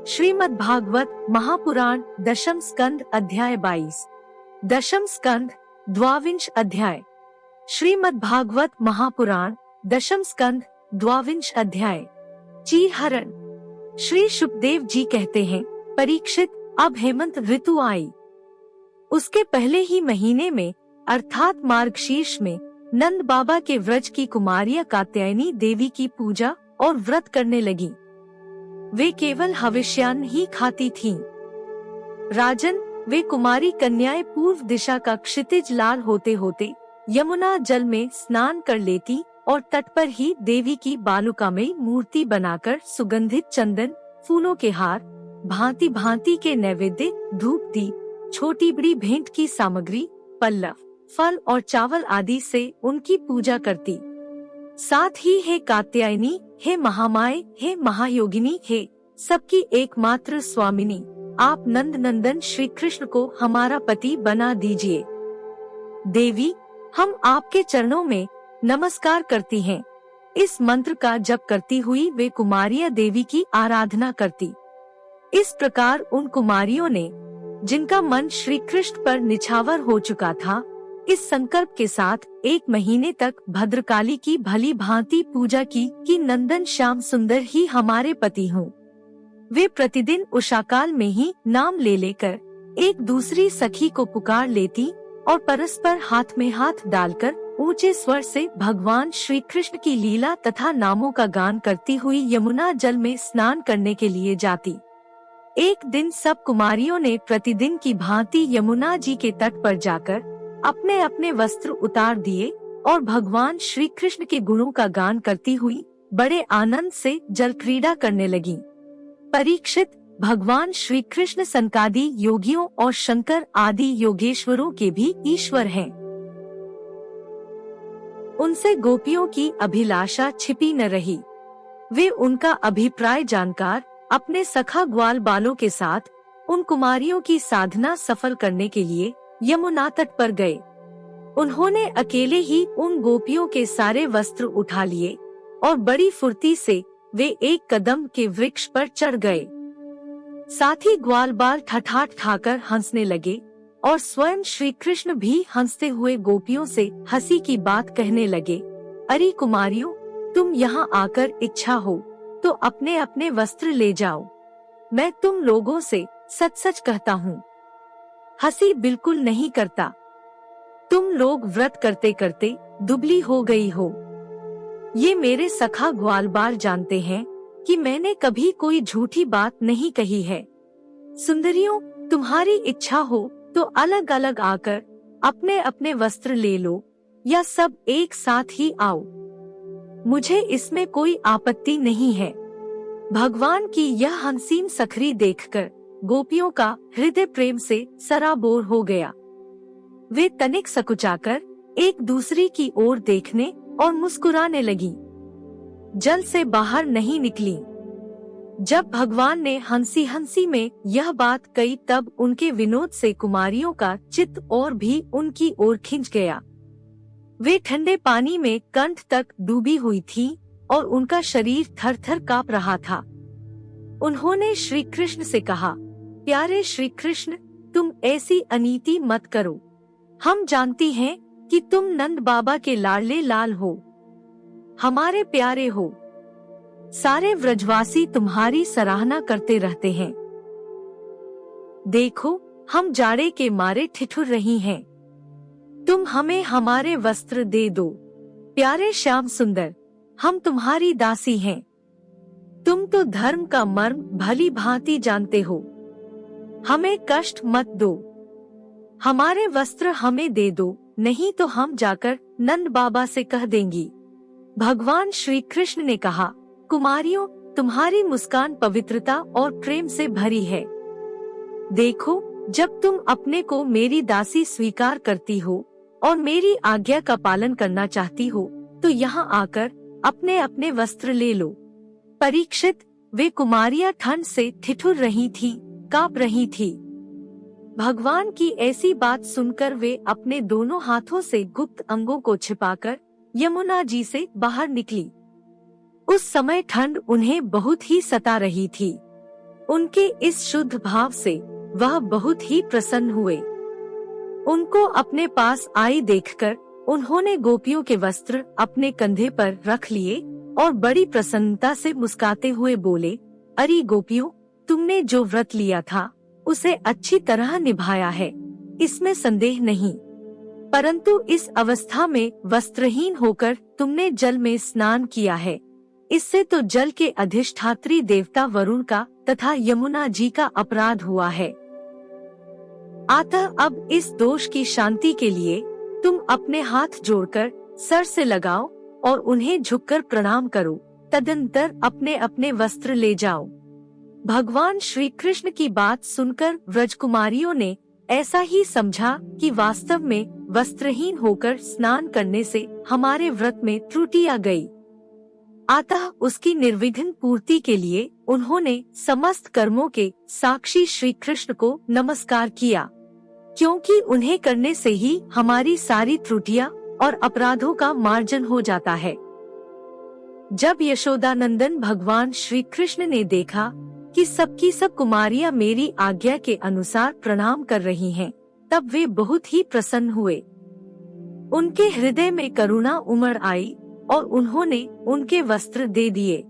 श्रीमद् भागवत महापुराण दशम स्कंद अध्याय 22। दशम स्कंद द्वाविंश अध्याय। श्रीमद् भागवत महापुराण दशम स्कंद द्वाविंश अध्याय। चीरहरण। श्री शुकदेव जी कहते हैं, परीक्षित, अब हेमंत ऋतु आई। उसके पहले ही महीने में अर्थात मार्गशीर्ष में नंद बाबा के व्रज की कुमारियां कात्यायनी देवी की पूजा और व्रत करने लगी। वे केवल हविष्यान्न ही खाती थीं। राजन, वे कुमारी कन्याएं पूर्व दिशा का क्षितिज लाल होते होते यमुना जल में स्नान कर लेती और तट पर ही देवी की बालुकामयी मूर्ति बनाकर सुगंधित चंदन, फूलों के हार, भांति भांति के नैवेद्य, धूप दीप, छोटी बड़ी भेंट की सामग्री, पल्लव, फल और चावल आदि से उनकी पूजा करती। साथ ही हे कात्यायनी, हे महामाए, हे महायोगिनी, हे सबकी एकमात्र स्वामिनी, आप नंद नंदन श्री कृष्ण को हमारा पति बना दीजिए। देवी, हम आपके चरणों में नमस्कार करती हैं। इस मंत्र का जप करती हुई वे कुमारियां देवी की आराधना करती। इस प्रकार उन कुमारियों ने, जिनका मन श्री कृष्ण पर निछावर हो चुका था, इस संकल्प के साथ 1 महीने तक भद्रकाली की भली भांति पूजा की कि नंदन श्याम सुंदर ही हमारे पति हों। वे प्रतिदिन उषाकाल में ही नाम ले लेकर एक दूसरी सखी को पुकार लेती और परस्पर हाथ में हाथ डालकर ऊंचे स्वर से भगवान श्री कृष्ण की लीला तथा नामों का गान करती हुई यमुना जल में स्नान करने के लिए जाती। एक दिन सब कुमारियों ने प्रतिदिन की भांति यमुना जी के तट पर जाकर अपने अपने वस्त्र उतार दिए और भगवान श्री कृष्ण के गुणों का गान करती हुई बड़े आनंद से जल क्रीड़ा करने लगी। परीक्षित, भगवान श्री कृष्ण सनकादि योगियों और शंकर आदि योगेश्वरों के भी ईश्वर हैं। उनसे गोपियों की अभिलाषा छिपी न रही। वे उनका अभिप्राय जानकर अपने सखा ग्वाल बालों के साथ उन कुमारियों की साधना सफल करने के लिए यमुना तट पर गए। उन्होंने अकेले ही उन गोपियों के सारे वस्त्र उठा लिए और बड़ी फुर्ती से वे एक कदम के वृक्ष पर चढ़ गए। साथ ही ग्वाल बाल ठठाठ खाकर हंसने लगे और स्वयं श्री कृष्ण भी हंसते हुए गोपियों से हंसी की बात कहने लगे। अरे कुमारियों, तुम यहाँ आकर इच्छा हो तो अपने अपने वस्त्र ले जाओ। मैं तुम लोगों से सच सच कहता हूँ, हंसी बिल्कुल नहीं करता। तुम लोग व्रत करते करते दुबली हो गई हो। ये मेरे सखा ग्वालबाल जानते हैं कि मैंने कभी कोई झूठी बात नहीं कही है। सुंदरियों, तुम्हारी इच्छा हो तो अलग अलग आकर अपने अपने वस्त्र ले लो या सब एक साथ ही आओ। मुझे इसमें कोई आपत्ति नहीं है। भगवान की यह हंसीन सखरी देखकर गोपियों का हृदय प्रेम से सराबोर हो गया। वे तनिक सकुचाकर एक दूसरी की ओर देखने और मुस्कुराने लगी। जल से बाहर नहीं निकली। जब भगवान ने हंसी हंसी में यह बात कही तब उनके विनोद से कुमारियों का चित्त और भी उनकी ओर खिंच गया। वे ठंडे पानी में कंठ तक डूबी हुई थीं और उनका शरीर थर थर कांप रहा था। उन्होंने श्री कृष्ण से कहा, प्यारे श्री कृष्ण, तुम ऐसी अनीति मत करो। हम जानती हैं कि तुम नंद बाबा के लाडले लाल हो, हमारे प्यारे हो। सारे व्रजवासी तुम्हारी सराहना करते रहते हैं। देखो, हम जाड़े के मारे ठिठुर रही हैं। तुम हमें हमारे वस्त्र दे दो। प्यारे श्याम सुंदर, हम तुम्हारी दासी हैं। तुम तो धर्म का मर्म भली भांति जानते हो। हमें कष्ट मत दो। हमारे वस्त्र हमें दे दो, नहीं तो हम जाकर नंद बाबा से कह देंगी। भगवान श्री कृष्ण ने कहा, कुमारियों, तुम्हारी मुस्कान पवित्रता और प्रेम से भरी है। देखो, जब तुम अपने को मेरी दासी स्वीकार करती हो और मेरी आज्ञा का पालन करना चाहती हो तो यहाँ आकर अपने अपने वस्त्र ले लो। परीक्षित, वे कुमारियां ठंड से ठिठुर रही थीं, कांप रही थी। भगवान की ऐसी बात सुनकर वे अपने दोनों हाथों से गुप्त अंगों को छिपाकर यमुना जी से बाहर निकली। उस समय ठंड उन्हें बहुत ही सता रही थी। उनके इस शुद्ध भाव से वह बहुत ही प्रसन्न हुए। उनको अपने पास आई देखकर उन्होंने गोपियों के वस्त्र अपने कंधे पर रख लिए और बड़ी प्रसन्नता से मुस्कुराते हुए बोले, अरे गोपियों, तुमने जो व्रत लिया था उसे अच्छी तरह निभाया है, इसमें संदेह नहीं। परंतु इस अवस्था में वस्त्रहीन होकर तुमने जल में स्नान किया है, इससे तो जल के अधिष्ठात्री देवता वरुण का तथा यमुना जी का अपराध हुआ है। अतः अब इस दोष की शांति के लिए तुम अपने हाथ जोड़कर सर से लगाओ और उन्हें झुककर प्रणाम करो, तदनंतर अपने अपने वस्त्र ले जाओ। भगवान श्री कृष्ण की बात सुनकर व्रजकुमारियों ने ऐसा ही समझा कि वास्तव में वस्त्रहीन होकर स्नान करने से हमारे व्रत में त्रुटि आ गई। अतः उसकी निर्विघ्न पूर्ति के लिए उन्होंने समस्त कर्मों के साक्षी श्री कृष्ण को नमस्कार किया, क्योंकि उन्हें करने से ही हमारी सारी त्रुटियां और अपराधों का मार्जन हो जाता है। जब यशोदानंदन भगवान श्री कृष्ण ने देखा कि सबकी सब कुमारियां मेरी आज्ञा के अनुसार प्रणाम कर रही हैं, तब वे बहुत ही प्रसन्न हुए। उनके हृदय में करुणा उमड़ आई और उन्होंने उनके वस्त्र दे दिए।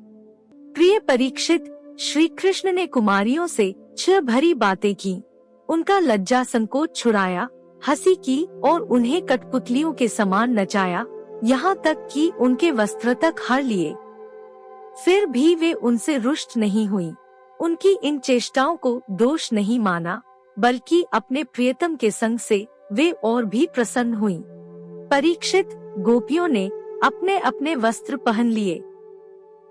प्रिय परीक्षित, श्री कृष्ण ने कुमारियों से छह भरी बातें की, उनका लज्जा संकोच छुड़ाया, हंसी की और उन्हें कठपुतलियों के समान नचाया, यहाँ तक कि उनके वस्त्र तक हर लिए। फिर भी वे उनसे रुष्ट नहीं हुई। उनकी इन चेष्टाओं को दोष नहीं माना, बल्कि अपने प्रियतम के संग से वे और भी प्रसन्न हुई। परीक्षित, गोपियों ने अपने अपने वस्त्र पहन लिए,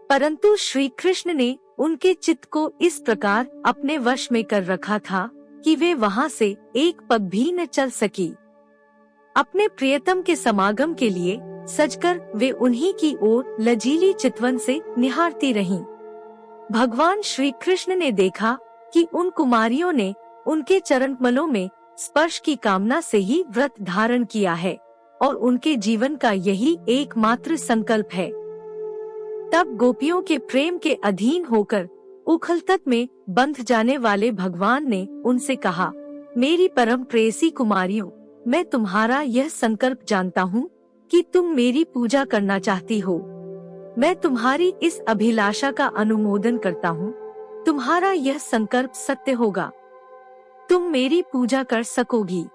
परंतु श्री कृष्ण ने उनके चित्त को इस प्रकार अपने वश में कर रखा था कि वे वहां से एक पग भी न चल सकी। अपने प्रियतम के समागम के लिए सजकर वे उन्हीं की ओर लजीली चितवन से निहारती रहीं। भगवान श्री कृष्ण ने देखा कि उन कुमारियों ने उनके चरणकमलों में स्पर्श की कामना से ही व्रत धारण किया है और उनके जीवन का यही एकमात्र संकल्प है। तब गोपियों के प्रेम के अधीन होकर उखलतक में बंध जाने वाले भगवान ने उनसे कहा, मेरी परम प्रेयसी कुमारियों, मैं तुम्हारा यह संकल्प जानता हूँ कि तुम मेरी पूजा करना चाहती हो। मैं तुम्हारी इस अभिलाषा का अनुमोदन करता हूँ। तुम्हारा यह संकल्प सत्य होगा, तुम मेरी पूजा कर सकोगी।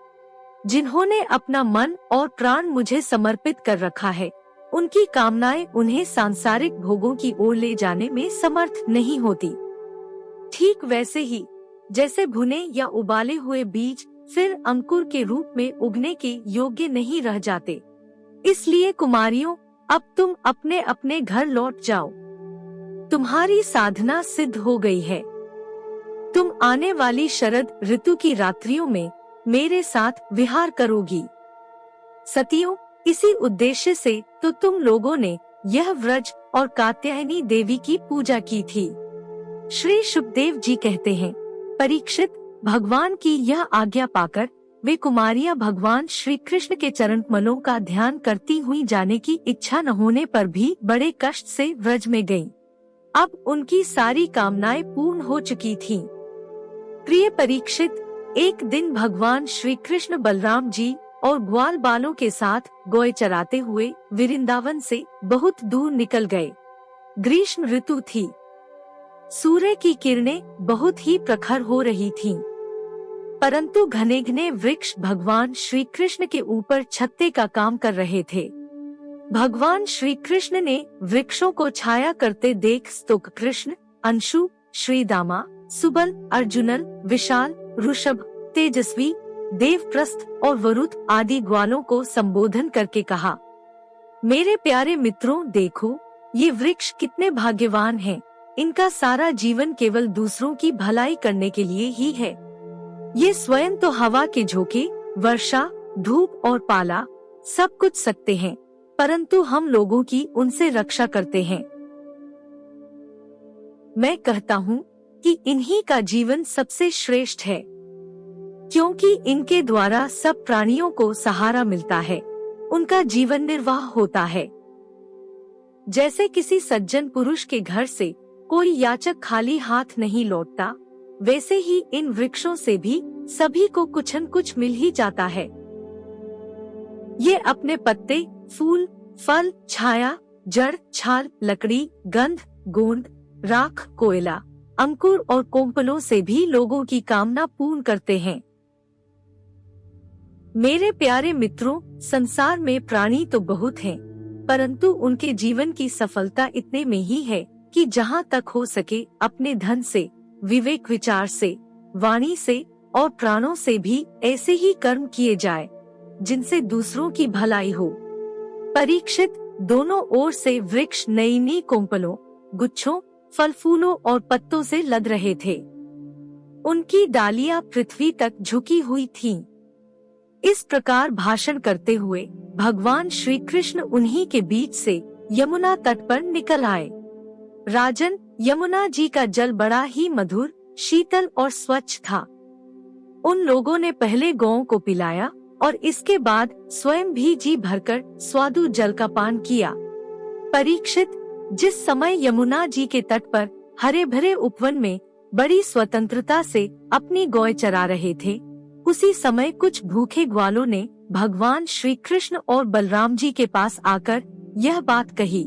जिन्होंने अपना मन और प्राण मुझे समर्पित कर रखा है, उनकी कामनाएं उन्हें सांसारिक भोगों की ओर ले जाने में समर्थ नहीं होती। ठीक वैसे ही जैसे भुने या उबाले हुए बीज फिर अंकुर के रूप में उगने के योग्य नहीं रह जाते। इसलिए कुमारियों, अब तुम अपने अपने घर लौट जाओ। तुम्हारी साधना सिद्ध हो गई है। तुम आने वाली शरद ऋतु की रात्रियों में मेरे साथ विहार करोगी। सतियों, इसी उद्देश्य से तो तुम लोगों ने यह व्रज और कात्यायनी देवी की पूजा की थी। श्री शुकदेव जी कहते हैं, परीक्षित, भगवान की यह आज्ञा पाकर वे कुमारियां भगवान श्री कृष्ण के चरण कमलों का ध्यान करती हुई जाने की इच्छा न होने पर भी बड़े कष्ट से व्रज में गयीं। अब उनकी सारी कामनाएं पूर्ण हो चुकी थीं। प्रिय परीक्षित, एक दिन भगवान श्री कृष्ण बलराम जी और ग्वाल बालों के साथ गोए चराते हुए वृंदावन से बहुत दूर निकल गए। ग्रीष्म ऋतु थी। सूर्य की किरणें बहुत ही प्रखर हो रही थीं, परंतु घने घने वृक्ष भगवान श्री कृष्ण के ऊपर छत्ते का काम कर रहे थे। भगवान श्री कृष्ण ने वृक्षों को छाया करते देख स्तुक कृष्ण, अंशु, श्रीदामा, सुबल, अर्जुनल, विशाल, ऋषभ, तेजस्वी, देवप्रस्थ और वरुथ आदि ग्वालों को संबोधन करके कहा, मेरे प्यारे मित्रों, देखो ये वृक्ष कितने भाग्यवान हैं। इनका सारा जीवन केवल दूसरों की भलाई करने के लिए ही है। ये स्वयं तो हवा के झोंके, वर्षा, धूप और पाला सब कुछ सकते हैं, परंतु हम लोगों की उनसे रक्षा करते हैं। मैं कहता हूँ कि इन्हीं का जीवन सबसे श्रेष्ठ है, क्योंकि इनके द्वारा सब प्राणियों को सहारा मिलता है, उनका जीवन निर्वाह होता है। जैसे किसी सज्जन पुरुष के घर से कोई याचक खाली हाथ नहीं लौटता, वैसे ही इन वृक्षों से भी सभी को कुछ न कुछ मिल ही जाता है। ये अपने पत्ते, फूल, फल, छाया, जड़, छाल, लकड़ी, गंध, गोंद, राख, कोयला, अंकुर और कोम्पलों से भी लोगों की कामना पूर्ण करते हैं। मेरे प्यारे मित्रों, संसार में प्राणी तो बहुत हैं, परंतु उनके जीवन की सफलता इतने में ही है कि जहाँ तक हो सके अपने धन से, विवेक विचार से, वाणी से और प्राणों से भी ऐसे ही कर्म किए जाए जिनसे दूसरों की भलाई हो। परीक्षित दोनों ओर से वृक्ष नई नई कोम्पलों, गुच्छों, फल फूलों और पत्तों से लद रहे थे। उनकी डालियां पृथ्वी तक झुकी हुई थीं। इस प्रकार भाषण करते हुए भगवान श्री कृष्ण उन्हीं के बीच से यमुना तट पर निकल आए। राजन, यमुना जी का जल बड़ा ही मधुर, शीतल और स्वच्छ था। उन लोगों ने पहले गौओं को पिलाया और इसके बाद स्वयं भी जी भरकर स्वादु जल का पान किया। परीक्षित, जिस समय यमुना जी के तट पर हरे भरे उपवन में बड़ी स्वतंत्रता से अपनी गौएं चरा रहे थे, उसी समय कुछ भूखे ग्वालों ने भगवान श्री कृष्ण और बलराम जी के पास आकर यह बात कही।